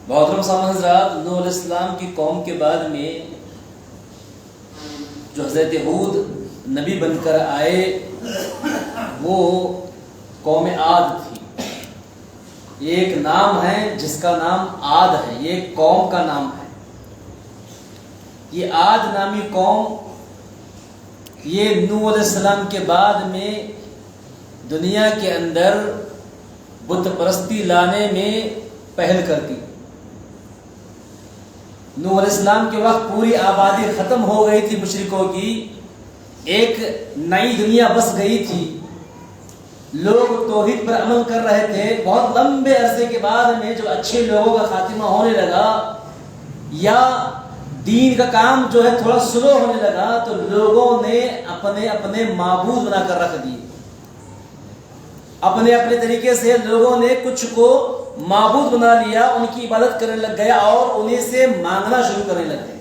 محترم سامعین حضرات، نوح علیہ السلام کی قوم کے بعد میں جو حضرت ہود نبی بن کر آئے وہ قوم عاد تھی۔ یہ ایک نام ہے جس کا نام عاد ہے، یہ ایک قوم کا نام ہے۔ یہ عاد نامی قوم یہ نوح علیہ السلام کے بعد میں دنیا کے اندر بت پرستی لانے میں پہل کرتی۔ نوح علیہ السلام کے وقت پوری آبادی ختم ہو گئی تھی مشرکوں کی، ایک نئی دنیا بس گئی تھی، لوگ توحید پر عمل کر رہے تھے۔ بہت لمبے عرصے کے بعد میں جب اچھے لوگوں کا خاتمہ ہونے لگا یا دین کا کام جو ہے تھوڑا سلو ہونے لگا تو لوگوں نے اپنے اپنے معبود بنا کر رکھ دیے۔ اپنے اپنے طریقے سے لوگوں نے کچھ کو معبود بنا لیا، ان کی عبادت کرنے لگ گیا اور انہیں سے مانگنا شروع کرنے لگ گئے۔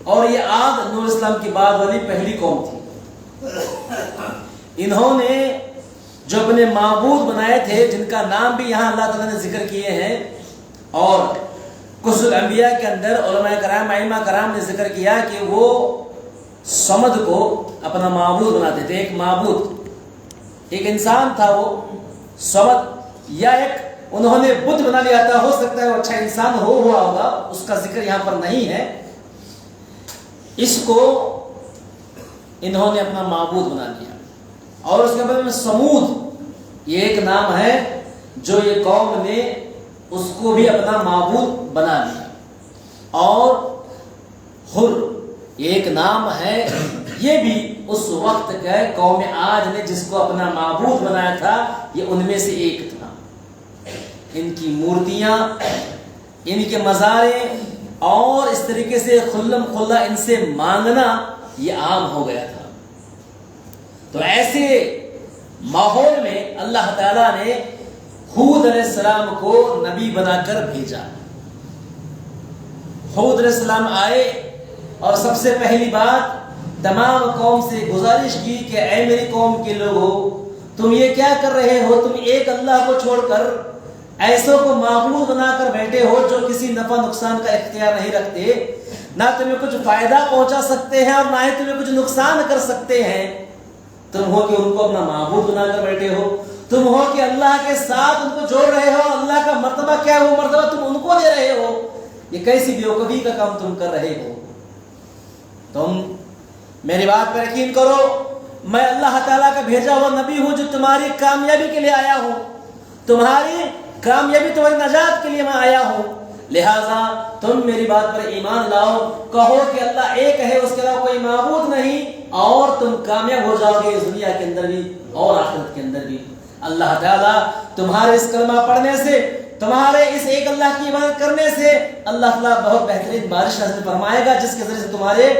اور یہ عاد نوح علیہ السلام کی بعد والی پہلی قوم تھی۔ انہوں نے جو اپنے معبود بنائے تھے، جن کا نام بھی یہاں اللہ تعالیٰ نے ذکر کیے ہیں، اور قصص الانبیاء کے اندر علماء کرام ائمہ کرام نے ذکر کیا کہ وہ صمد کو اپنا معبود بناتے تھے۔ ایک معبود، ایک انسان تھا وہ صمد، یا ایک انہوں نے بت بنا لیا تھا، ہو سکتا ہے وہ اچھا انسان ہوا ہوگا، اس کا ذکر یہاں پر نہیں ہے۔ اس کو انہوں نے اپنا معبود بنا لیا۔ اور اس کے بعد میں سمود، یہ ایک نام ہے جو یہ قوم نے اس کو بھی اپنا معبود بنا لیا۔ اور حر، یہ ایک نام ہے، یہ بھی اس وقت کا قوم عاد نے جس کو اپنا معبود بنایا تھا، یہ ان میں سے ایک تھا۔ ان کی مورتیاں، ان کے مزاریں اور اس طریقے سے خلم خلا ان سے مانگنا یہ عام ہو گیا تھا۔ تو ایسے ماحول میں اللہ تعالیٰ نے ہود علیہ السلام کو نبی بنا کر بھیجا۔ ہود علیہ السلام آئے اور سب سے پہلی بات تمام قوم سے گزارش کی کہ اے میری قوم کے لوگوں، تم یہ کیا کر رہے ہو؟ تم ایک اللہ کو چھوڑ کر ایسوں کو معبود بنا کر بیٹھے ہو جو کسی نفع نقصان کا اختیار نہیں رکھتے، نہ تمہیں کچھ فائدہ پہنچا سکتے ہیں اور نہ ہی تمہیں کچھ نقصان کر سکتے ہیں۔ تم ہو کہ ان کو اپنا معبود بنا کر بیٹھے ہو، تم ہو کہ اللہ کے ساتھ ان کو جوڑ رہے ہو، اللہ کا مرتبہ کیا ہے وہ مرتبہ تم ان کو دے رہے ہو۔ یہ کیسی بیوقوفی کا کام تم کر رہے ہو؟ تم میری بات پر یقین کرو، میں اللہ تعالیٰ کا بھیجا ہوا نبی ہوں جو تمہاری کامیابی کے لیے آیا ہوں، تمہاری کامیابی تمہاری نجات کے لیے میں آیا ہوں، لہٰذا تم میری بات پر ایمان لاؤ، کہو کہ اللہ ایک ہے، اس کے علاوہ کوئی معبود نہیں، اور تم کامیاب ہو جاؤ گے اس دنیا کے اندر بھی اور آخرت کے اندر بھی۔ اللہ تعالیٰ تمہارے اس کلمہ پڑھنے سے، تمہارے اس ایک اللہ کی عبادت کرنے سے اللہ تعالیٰ بہت بہترین بارش نازل فرمائے گا، جس کے ذریعے سے تمہارے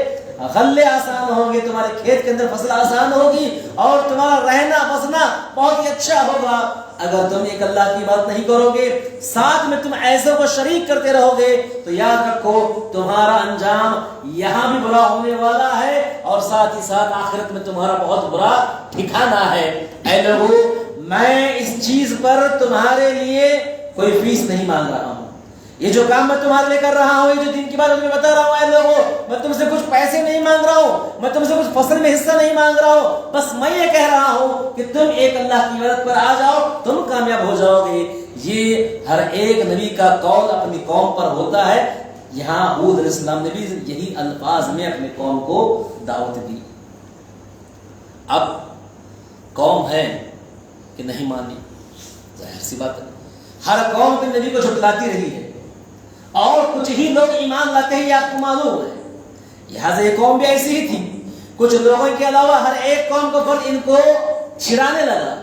غلے آسان ہوں گے، تمہارے کھیت کے اندر فصل آسان ہوگی اور تمہارا رہنا بسنا بہت ہی اچھا ہوگا۔ اگر تم ایک اللہ کی بات نہیں کرو گے، ساتھ میں تم ایسے کو شریک کرتے رہو گے، تو یاد رکھو تمہارا انجام یہاں بھی برا ہونے والا ہے اور ساتھ ہی ساتھ آخرت میں تمہارا بہت برا ٹھکانہ ہے۔ اے لوگو، میں اس چیز پر تمہارے لیے کوئی فیس نہیں مانگ رہا ہوں۔ یہ جو کام میں تمہارے لیے کر رہا ہوں، یہ جو دین کی بات میں بتا رہا ہوں، اے لوگوں، میں تم سے کچھ پیسے نہیں مانگ رہا ہوں، میں تم سے کچھ فصل میں حصہ نہیں مانگ رہا ہوں، بس میں یہ کہہ رہا ہوں کہ تم ایک اللہ کی عبادت پر آ جاؤ، تم کامیاب ہو جاؤ گے۔ یہ ہر ایک نبی کا قول اپنی قوم پر ہوتا ہے۔ یہاں ہود علیہ السلام نے بھی یہی الفاظ میں اپنی قوم کو دعوت دی۔ اب قوم ہے کہ نہیں مانی، ظاہر سی بات ہے، ہر قوم اپنے نبی کو جھٹلاتی رہی ہے اور کچھ ہی لوگ ایمان لاتے ہیں، یہ آپ کو معلوم ہے۔ لہٰذا یہ قوم بھی ایسی ہی تھی، کچھ لوگوں کے علاوہ ہر ایک قوم کو فرد ان کو چھڑانے لگا،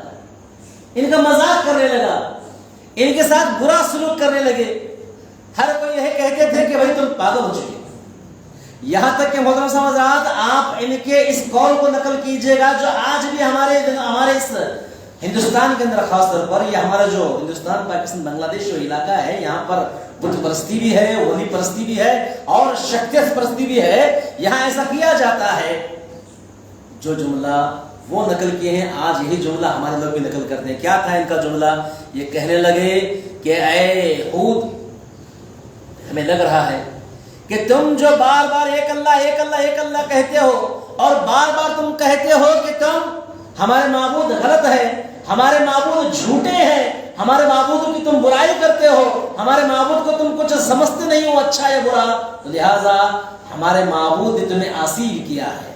ان کا مذاق کرنے لگا، ان کے ساتھ برا سلوک کرنے لگے۔ ہر کوئی یہ کہتے تھے کہ بھائی تم پاگل ہو چکے۔ یہاں تک کہ محترم سماجات، آپ ان کے اس قول کو نقل کیجئے گا جو آج بھی ہمارے اس ہندوستان کے اندر خاص طور پر، یہ ہمارا جو ہندوستان پاکستان بنگلہ دیش جو علاقہ ہے، یہاں پر بت پرستی بھی ہے، ولی پرستی بھی ہے اور شخصیت پرستی بھی ہے۔ یہاں ایسا کیا جاتا ہے، جو جملہ وہ نقل کیے ہیں آج یہی جملہ ہمارے لوگ بھی نقل کرتے ہیں۔ کیا تھا ان کا جملہ؟ یہ کہنے لگے کہ اے ہود، ہمیں لگ رہا ہے کہ تم جو بار بار ایک اللہ ایک اللہ ایک اللہ کہتے ہو، اور بار بار تم کہتے ہو کہ تم ہمارے معبود غلط ہے، ہمارے معبود جھوٹے ہیں، ہمارے معبودوں کی تم برائی کرتے ہو، ہمارے معبود کو تم کچھ سمجھتے نہیں ہو اچھا یا برا، تو لہٰذا ہمارے معبود نے تمہیں آسیب کیا ہے۔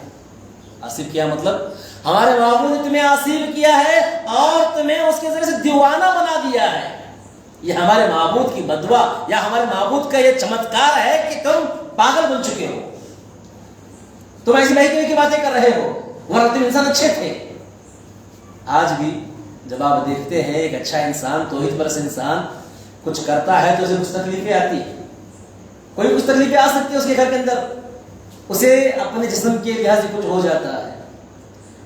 آسیب کیا مطلب ہمارے معبود نے تمہیں آسیب کیا ہے اور تمہیں اس کے ذریعے سے دیوانہ بنا دیا ہے۔ یہ ہمارے معبود کی بدوا یا ہمارے معبود کا یہ چمتکار ہے کہ تم پاگل بن چکے ہو، تم ایسی بہتی کی باتیں کر رہے ہو، ورنہ تم انسان اچھے تھے۔ آج بھی جب آپ دیکھتے ہیں ایک اچھا انسان، توحید پرست انسان کچھ کرتا ہے تو اسے کچھ تکلیفیں آتی ہیں، کوئی کچھ تکلیفیں آ سکتی ہے اس کے گھر کے اندر، اسے اپنے جسم کے لحاظ سے کچھ ہو جاتا ہے،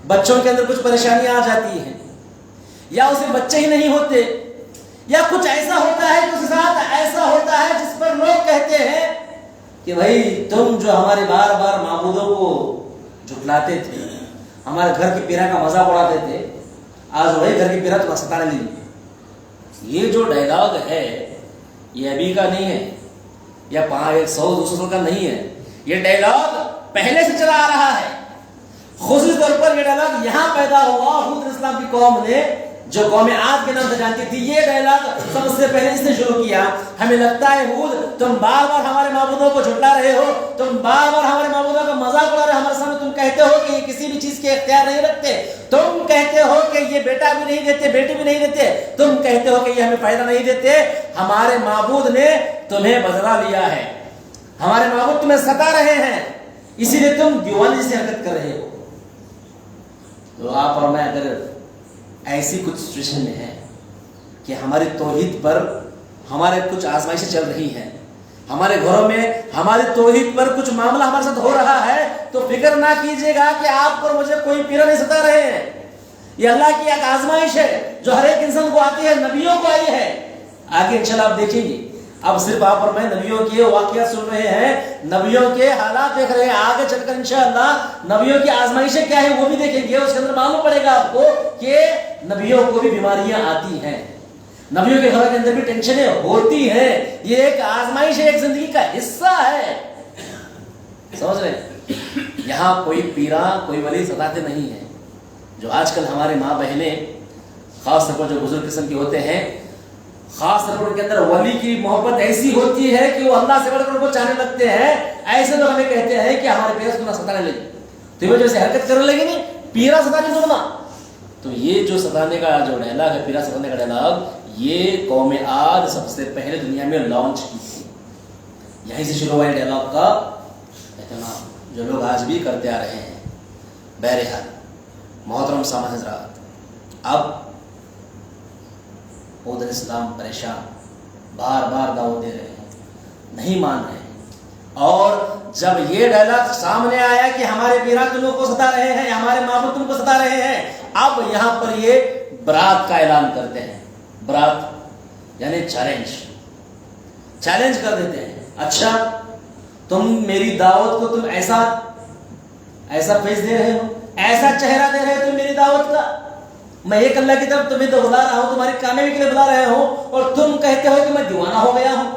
بچوں کے اندر کچھ پریشانیاں آ جاتی ہیں، یا اسے بچے ہی نہیں ہوتے، یا کچھ ایسا ہوتا ہے کہ اس کے ساتھ ایسا ہوتا ہے جس پر لوگ کہتے ہیں کہ بھائی تم جو ہمارے بار بار معبودوں کو جھٹلاتے تھے، ہمارے گھر کی پیرا کا مذاق اڑاتے تھے، آج وہی گھر کی پیرا تمہیں ستانے لگی۔ یہ جو ڈائلاگ ہے یہ ابھی کا نہیں ہے، یا 100-200 سال کا نہیں ہے، یہ ڈائلاگ پہلے سے چلا آ رہا ہے۔ خصوصی طور پر یہ ڈائلاگ یہاں پیدا ہوا، حود اسلام کی قوم نے جو قوم عاد کے نام سے جانتی تھی، یہ ڈائلاگ سب سے پہلے اس نے شروع کیا۔ ہمیں لگتا ہے حود تم بار بار ہمارے معبودوں کو جھٹلا رہے ہو، تم بار بار ہمارے معبودوں کا مذاق اڑا رہے ہو، ہمارے سامنے تم کہتے ہو کہ یہ کسی بھی چیز کے اختیار نہیں رکھتے، تم کہتے ہو کہ یہ بیٹا بھی نہیں دیتے، بیٹی بھی نہیں دیتے، تم کہتے ہو کہ یہ ہمیں فائدہ نہیں دیتے۔ ہمارے معبود نے تمہیں بدلا لیا ہے، ہمارے معبود تمہیں ستا رہے ہیں، اسی لیے تم دیوانی سے حرکت کر رہے ہو۔ تو آپ اور میں اگر ایسی کچھ سچویشن میں ہے کہ ہماری توحید پر ہمارے کچھ آزمائشیں چل رہی ہیں، ہمارے گھروں میں ہماری توحید پر کچھ معاملہ ہمارے ساتھ ہو رہا ہے، تو فکر نہ کیجیے گا کہ آپ پر مجھے کوئی پیرا نہیں ستا رہے ہیں۔ یہ اللہ کی ایک آزمائش ہے جو ہر ایک انسان کو آتی ہے، نبیوں کو آئی ہے۔ آگے انشاءاللہ آپ دیکھیں گے، اب صرف آپ اور میں نبیوں کے واقعات سن رہے ہیں، نبیوں کے حالات دیکھ رہے ہیں، آگے چل کر انشاءاللہ نبیوں کی آزمائشیں کیا ہیں وہ بھی دیکھیں گے۔ اس کے اندر معلوم پڑے گا آپ کو کہ نبیوں کو بھی بیماریاں آتی ہیں، نبیوں کے گھر کے اندر بھی ٹینشنیں ہوتی ہیں، یہ ایک آزمائش ہے، ایک زندگی کا حصہ ہے۔ سمجھ رہے ہیں؟ یہاں کوئی پیرا کوئی ولی ستاتے نہیں ہیں۔ جو آج کل ہمارے ماں بہنیں خاص طور پر جو بزرگ قسم کی ہوتے ہیں، خاص طور پر کے اندر ولی کی محبت ایسی ہوتی ہے کہ وہ اللہ سے بڑھ کر کو چاہنے لگتے ہیں، ایسے لوگ ہمیں کہتے ہیں کہ ہمارے پیرا تمہیں ستانے لگے، تو یہ وجہ سے حرکت کرنے لگے نہیں، پیرا ستانے دو نا۔ تو یہ جو ستانے کا جو ڈائلاگ ہے، پیرا ستانے کا ڈائلاگ، یہ قوم عاد سب سے پہلے دنیا میں لانچ کی تھی، یہیں سے شروع ہوا ہے ڈائلاگ کا اہتمام، جو لوگ آج بھی کرتے آ رہے ہیں۔ بہرحال محترم سامعین حضرات، اب حود علیہ السلام پریشان، بار بار دعوت دے رہے ہیں، نہیں مان رہے ہیں، اور جب یہ ڈائلاگ سامنے آیا کہ ہمارے پیرا تم کو ستا رہے ہیں، ہمارے معبود تم کو ستا رہے ہیں، اب یہاں پر یہ برات کا اعلان کرتے ہیں۔ برات یعنی چیلنج کر دیتے ہیں۔ اچھا تم میری دعوت کو تم ایسا فیس دے رہے ہو، ایسا چہرہ دے رہے ہو تم میری دعوت کا، میں ایک اللہ کی طرف تمہیں تو بلا رہا ہوں، تمہاری کامیابی کے لیے بلا رہے ہوں، اور تم کہتے ہو کہ میں دیوانہ ہو گیا ہوں،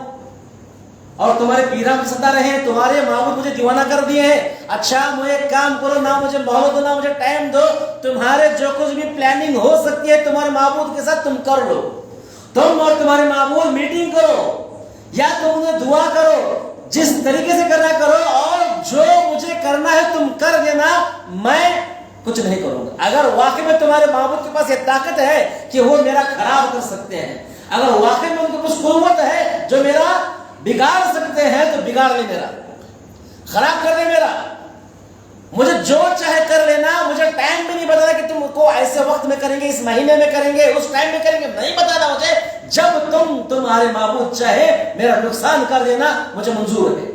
اور تمہارے پیرا مجھے ستا رہے ہیں، تمہارے معبود مجھے دیوانہ کر دیے ہیں۔ اچھا مجھے ایک کام کرو، نہ مجھے مہلت دو، نہ مجھے ٹائم دو، تمہارے جو کچھ بھی پلاننگ ہو سکتی ہے تمہارے معبود کے ساتھ تم کر لو، تم اور تمہارے معبود میٹنگ کرو، یا تم انہیں دعا کرو، جس طریقے سے کرنا کرو، اور جو مجھے کرنا ہے تم کر دینا، میں کچھ نہیں کروں گا۔ اگر واقعی میں تمہارے معبود کے پاس یہ طاقت ہے کہ وہ میرا خراب کر سکتے ہیں، اگر واقعی میں ان کے پاس قوت ہے جو میرا بگاڑ سکتے ہیں، تو بگاڑ لے میرا، خراب کر دے میرا، مجھے جو چاہے کر لینا، مجھے ٹائم بھی نہیں بتانا کہ تم کو ایسے وقت میں کریں گے، اس مہینے میں کریں گے، اس ٹائم میں کریں گے، نہیں بتانا مجھے، جب تمہارے معبود چاہے میرا نقصان کر دینا مجھے منظور ہے۔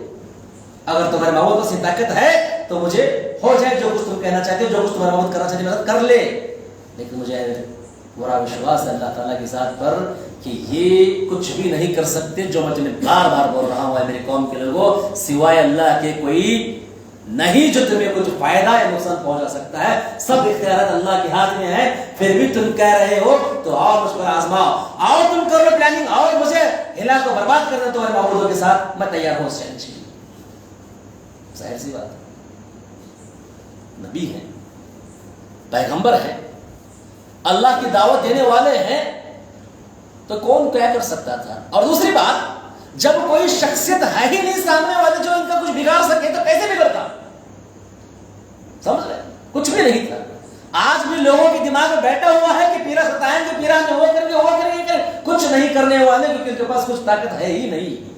اگر تمہارے معبود سے طاقت ہے تو مجھے ہو جائے، جو کچھ تم کہنا چاہتے ہو، جو کچھ تمہارا معبود کرنا چاہتے ہو کر لے، لیکن مجھے پورا وشواس ہے اللہ تعالیٰ کی ذات پر کہ یہ کچھ بھی نہیں کر سکتے جو میں تمہیں بار بار بول رہا ہوں، میری قوم کے لوگوں، سوائے اللہ کے کوئی نہیں جو تمہیں کچھ فائدہ یا نقصان پہنچا سکتا ہے، سب اختیارات اللہ کے ہاتھ میں ہے، پھر بھی تم کہہ رہے ہو تو آؤ مجھ پر آزماؤ، آؤ تم کر لو پلان چیلنج اور مجھے ہلا کو برباد کرنا تمہارے معبودوں کے ساتھ، میں تیار ہوں اس چیلنج کے لیے۔ ظاہر سی بات، نبی ہیں، پیغمبر ہیں، اللہ کی دعوت دینے والے ہیں، تو کون کیا کر سکتا تھا؟ اور دوسری بات، جب کوئی شخصیت ہے ہی نہیں سامنے والے جو ان کا کچھ بگاڑ سکے تو کیسے بگڑتا؟ سمجھ رہے؟ کچھ بھی نہیں تھا۔ آج بھی لوگوں کے دماغ میں بیٹھا ہوا ہے کہ پیرا ستائیں گے، پیرا میں وہ کریں گے، کچھ نہیں کرنے والے، کیونکہ ان کے پاس کچھ طاقت ہے ہی نہیں۔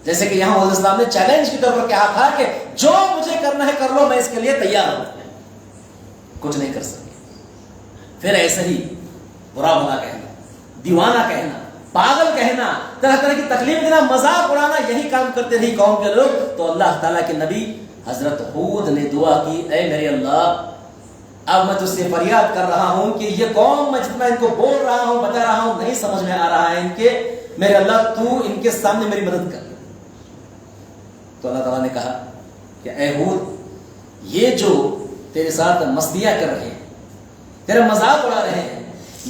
جیسے کہ یہاں حضرت اسلام نے چیلنج کے طور پر کہا تھا کہ جو مجھے کرنا ہے کر لو، میں اس کے لیے تیار ہوں، کچھ نہیں کر سکے۔ پھر ایسے ہی برا بھلا کہنا، دیوانہ کہنا، پاگل کہنا، طرح طرح کی تکلیف دینا، مذاق اڑانا، یہی کام کرتے رہی قوم کے لوگ۔ تو اللہ تعالیٰ کے نبی حضرت ہود نے دعا کی، اے میرے اللہ، اب میں تجھ سے فریاد کر رہا ہوں کہ یہ قوم، میں جتنا ان کو بول رہا ہوں، بتا رہا ہوں، نہیں سمجھ میں آ رہا ہے ان کے، میرے اللہ تو ان کے سامنے میری مدد کر۔ تو اللہ تعالیٰ نے کہا کہ اے ہود، یہ جو تیرے ساتھ مستیاں کر رہے ہیں، تیرا مذاق اڑا رہے ہیں،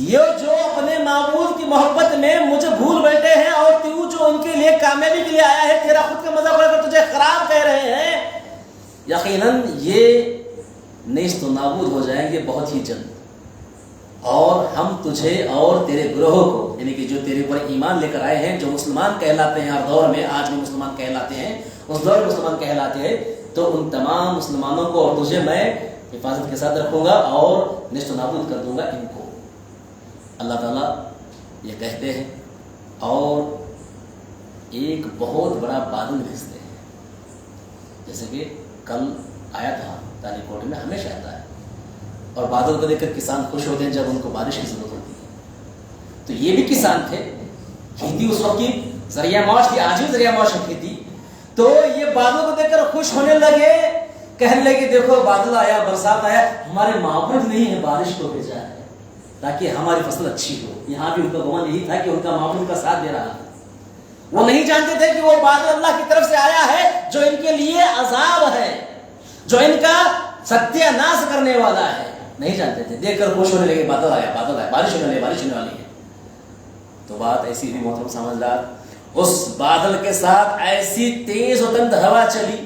یہ جو اپنے معبود کی محبت میں مجھے بھول بیٹھے ہیں، اور تو جو ان کے لیے کامیابی کے لیے آیا ہے، تیرا خود کا مذاق اڑا کر تجھے خراب کہہ رہے ہیں، یقیناً یہ نیست و نابود ہو جائیں گے بہت ہی جلد، اور ہم تجھے اور تیرے گروہ کو، یعنی کہ جو تیرے اوپر ایمان لے کر آئے ہیں، جو مسلمان کہلاتے ہیں ہر دور میں، آج بھی مسلمان کہلاتے ہیں، اس دور میں مسلمان کہلاتے ہیں، تو ان تمام مسلمانوں کو اور تجھے میں حفاظت کے ساتھ رکھوں گا اور نیست و نابود کر دوں گا ان کو۔ اللہ تعالیٰ یہ کہتے ہیں اور ایک بہت بڑا بادل بھیجتے ہیں، جیسے کہ کل آیا تھا تالی کوٹ میں، ہمیشہ آتا ہے، اور بادل کو دیکھ کر کسان خوش ہوتے ہیں جب ان کو بارش کی ضرورت ہوتی ہے۔ تو یہ بھی کسان تھے، کھیتی اس وقت کی ذریعہ معاش تھی، آج بھی ذریعہ معاش ہے کھیتی، تو یہ بادل کو دیکھ کر خوش ہونے لگے، کہنے لگے دیکھو بادل آیا، برسات آیا، ہمارے معبود نہیں ہے بارش کو بھیجا ہے تاکہ ہماری فصل اچھی ہو۔ یہاں بھی ان کا گمان یہی تھا کہ ان کا معبود کا ساتھ دے رہا ہے، وہ نہیں جانتے تھے کہ وہ بادل اللہ کی طرف سے آیا ہے جو ان کے لیے عذاب ہے، جو ان کا ستیہ ناش کرنے والا ہے، نہیں جانتے تھے۔ دیکھ کر خوش ہونے لگے، بادل آیا، بادل آیا، بارش ہونے لگی، بارش ہونے والی ہے۔ تو بات ایسی بھی محترم سمجھدار، اس بادل کے ساتھ ایسی تیز و تند ہوا چلی،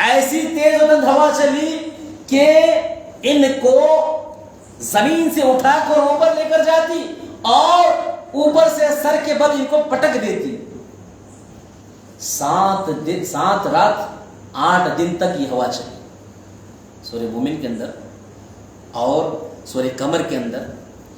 ایسی تیز و تند ہوا چلی کہ ان کو زمین سے اٹھا کر اوپر لے کر جاتی اور اوپر سے سر کے بل ان کو پٹک دیتی۔ 7 رات 8 دن تک یہ ہوا چلی۔ سورہ مومن کے اندر اور سورہ قمر کے اندر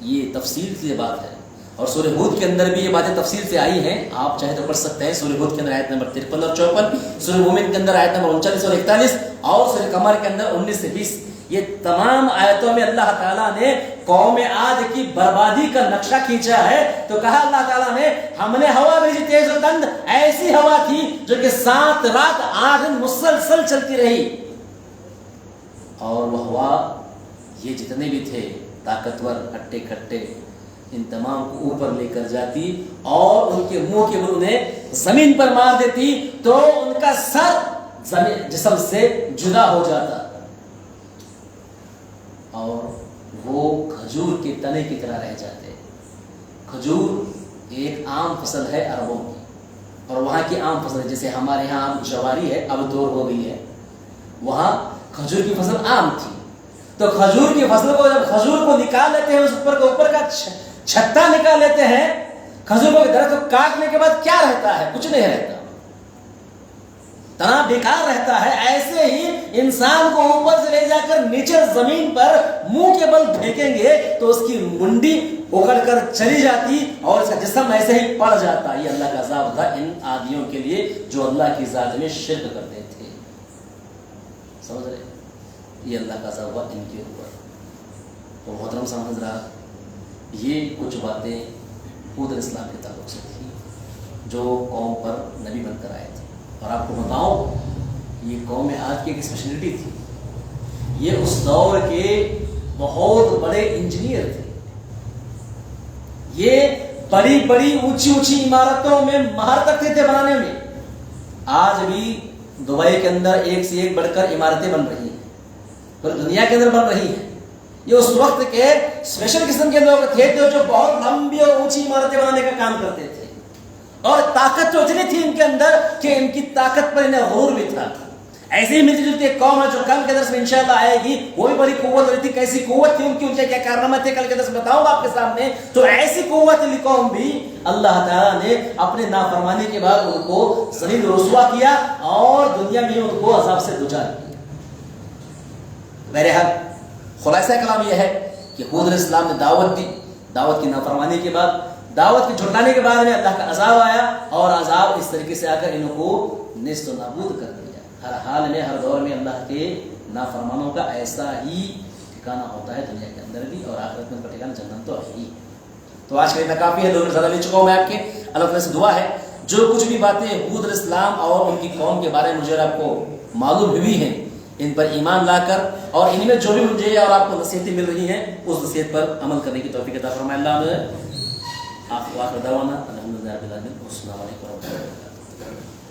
یہ تفصیل سے بات ہے، اور سورہ ہود کے اندر بھی یہ باتیں تفصیل سے آئی ہیں، آپ چاہے تو پڑھ سکتے ہیں۔ سورہ ہود کے اندر آیت نمبر 53 اور 54، سورہ مومن کے اندر آیت نمبر 39 اور 41، اور سورہ قمر کے اندر 19 سے 20۔ یہ تمام آیتوں میں اللہ تعالیٰ نے قوم عاد کی بربادی کا نقشہ کھینچا ہے۔ تو کہا اللہ تعالیٰ نے، ہم نے ہوا بھیجی تیز و تند، ایسی ہوا تھی جو کہ 7 رات 8 دن مسلسل چلتی رہی، اور وہ ہوا یہ جتنے بھی تھے طاقتور ہٹے کھٹے، ان تمام کو اوپر لے کر جاتی اور ان کے منہ کے بل انہیں زمین پر مار دیتی، تو ان کا سر جسم سے جدا ہو جاتا اور وہ کھجور کے تنے کی طرح رہ جاتے۔ کھجور ایک عام فصل ہے عربوں کی، اور وہاں کی عام فصل ہے، جیسے ہمارے یہاں عام جواری ہے، اب دور ہو گئی ہے، وہاں کھجور کی فصل عام تھی۔ تو کھجور کی فصل کو جب کھجور کو نکال لیتے ہیں، اس اوپر کا چھتا نکال لیتے ہیں، کھجور کو درخت کو کاٹنے کے بعد کیا رہتا ہے؟ کچھ نہیں رہتا، تنا بیکار رہتا ہے۔ ایسے ہی انسان کو اوپر سے لے جا کر نیچے زمین پر منہ کے بل پھینکیں گے تو اس کی منڈی اکڑ کر چلی جاتی اور اس کا جسم ایسے ہی پڑ جاتا۔ یہ اللہ کا عذاب تھا ان عادیوں کے لیے جو اللہ کی ذات میں شرک کرتے تھے۔ سمجھ رہے؟ یہ اللہ کا عذاب ہوا ان کے اوپر۔ تو محترم سمجھ رہا، یہ کچھ باتیں حود علیہ السلام کے تعلق سے تھی جو قوم پر نبی بن کر آئے تھے۔ اور آپ کو بتاؤں، یہ قوم آج کی ایک اسپیشلٹی تھی، یہ اس دور کے بہت بڑے انجینئر تھے، یہ بڑی بڑی اونچی اونچی عمارتوں میں مہارت رکھتے تھے بنانے میں۔ آج بھی دبئی کے اندر ایک سے ایک بڑھ کر عمارتیں بن رہی ہیں، پوری دنیا کے اندر بن رہی ہیں، یہ اس وقت کے اسپیشل قسم کے لوگ تھے جو بہت لمبی اور اونچی عمارتیں بنانے کا کام کرتے تھے، اور طاقت تو اتنی تھی ان کے اندر کہ ان کی طاقت پر انہیں غرور بھی تھا. ایسی ہی ملتی جلتی ایک قوم ہے جو کل کے درس میں انشاءاللہ آئے گی، وہ بھی بڑی قوت والی تھی. کیسی قوت تھی ان کی، ان کے کیا کارنامے تھے، کل کے درس میں بتاؤں گا آپ کے سامنے. تو ایسی قوت والی قوم بھی اللہ تعالیٰ نے اپنے نافرمانی کے بعد ان کو ذلیل و رسوا کیا اور دنیا میں ان کو عذاب سے دوچار کیا. بہرحال خلاصہ کلام یہ ہے کہ حود علیہ السلام نے دعوت دی، دعوت کی نافرمانی کے بعد، دعوت کی جھٹلانے کے بعد میں اللہ کا عذاب آیا، اور عذاب اس طریقے سے آ کر ان کو نیست و نابود کر دیا. ہر حال میں، ہر دور میں اللہ کے نافرمانوں کا ایسا ہی ٹھکانہ ہوتا ہے، دنیا کے اندر بھی اور آخرت میں ان کا ٹھکانہ جنت تو ہے ہی. تو آج کا اتنا کافی ہے، 2 منٹ زیادہ لے چکا ہوں میں آپ کے. اللہ تعالیٰ سے دعا ہے جو کچھ بھی باتیں حود علیہ السلام اور ان کی قوم کے بارے میں مجھے آپ کو معلوم ہوئی ہیں، ان پر ایمان لا کر اور ان میں جو بھی مجھے اور آپ کو نصیحتیں مل رہی ہیں اس نصیحت پر عمل کرنے کی توفیق عطا فرمائے. اللہ نے آخر دعوانا الحمدللہ رب العالمین. السلام علیکم ورحمۃ اللہ وبرکاتہ.